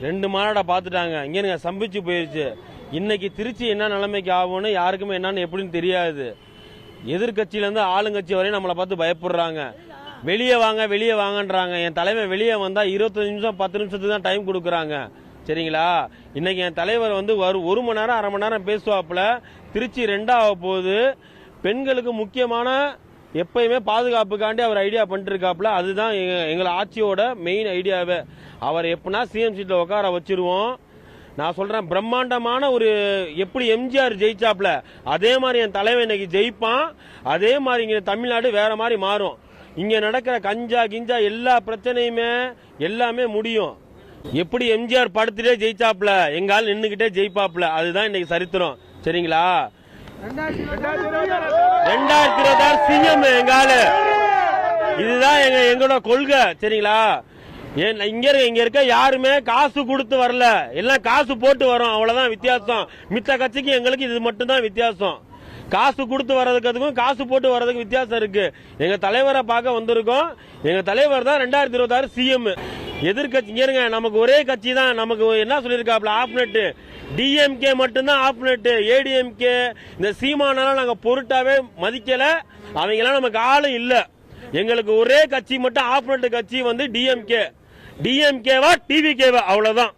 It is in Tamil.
2 மாநாட பாத்துட்டாங்க. இங்க சம்பிச்சு போயிருச்சு. இன்னைக்கு திருச்சி என்ன நிலைமைக்கு ஆகும்னு யாருக்குமே என்னன்னு எப்படின்னு தெரியாது. எதிர்கட்சியில இருந்து ஆளுங்கட்சி வரையும் நம்மளை பார்த்து பயப்படுறாங்க. வெளியே வாங்கன்றாங்க. என் தலைவன் வெளியே வந்தா 25 நிமிஷம் 10 நிமிஷத்துக்கு தான் டைம் கொடுக்குறாங்க. சரிங்களா? இன்னைக்கு என் தலைவர் வந்து 1 மணி நேரம் 1/2 மணி நேரம் பேசுவாப்புல. திருச்சி 2 ஆக போகுது. பெண்களுக்கு முக்கியமான எப்பயுமே பாதுகாப்புக்காண்டி அவர் ஐடியா பண்ணிட்டு இருக்காப்புல. அதுதான் எங்களை ஆட்சியோட மெயின் ஐடியாவே. அவர் எப்படின்னா சிஎம் சீட்ல உட்கார வச்சிருவோம். நான் சொல்றேன், பிரம்மாண்டமான ஒரு எப்படி எம்ஜிஆர் ஜெயிச்சாப்ல அதே மாதிரி என் தலைவன் இன்னைக்கு ஜெயிப்பான். அதே மாதிரி இங்க தமிழ்நாடு வேற மாதிரி மாறும். இங்க நடக்கிற கஞ்சா கிஞ்சா எல்லா பிரச்சனையுமே எல்லாமே முடியும். எப்படி எம்ஜிஆர் படத்திலே ஜெயிச்சாப்ல எங்கால நின்னுகிட்டே ஜெயிப்பாப்ல. அதுதான் இன்னைக்கு சரித்திரம். சரிங்களா? 2026 சிஎம் எங்கால. இதுதான் எங்களோட கொள்கை. சரிங்களா? இங்க இருக்க யாருமே காசு கொடுத்து வரல, எல்லாம் காசு போட்டு வரோம். அவ்வளவுதான் வித்தியாசம். மித்த கட்சிக்கு எங்களுக்கு இது மட்டும் தான் வித்தியாசம். காசு கொடுத்து வர்றதுக்கும் காசு போட்டு வர்றதுக்கு வித்தியாசம் இருக்கு. எங்க தலைவரை பார்க்க வந்திருக்கோம். எங்க தலைவர் தான் 2026 சிஎம். எதிர்கட்சி நமக்கு ஒரே கட்சி தான். நமக்கு என்ன சொல்லியிருக்காப்ல, ஆப்நெட் டிஎம்கே மட்டும்தான் ஆப்நெட். ஏடிஎம்கே இந்த சீமானால நாங்க பொருட்டாவே மதிக்கல. அவங்க எல்லாம் நமக்கு ஆளும் இல்ல. எங்களுக்கு ஒரே கட்சி மட்டும் ஆப்நெட் கட்சி வந்து டிஎம்கே. டிஎம்கேவா டிவிகேவா அவ்வளவுதான்.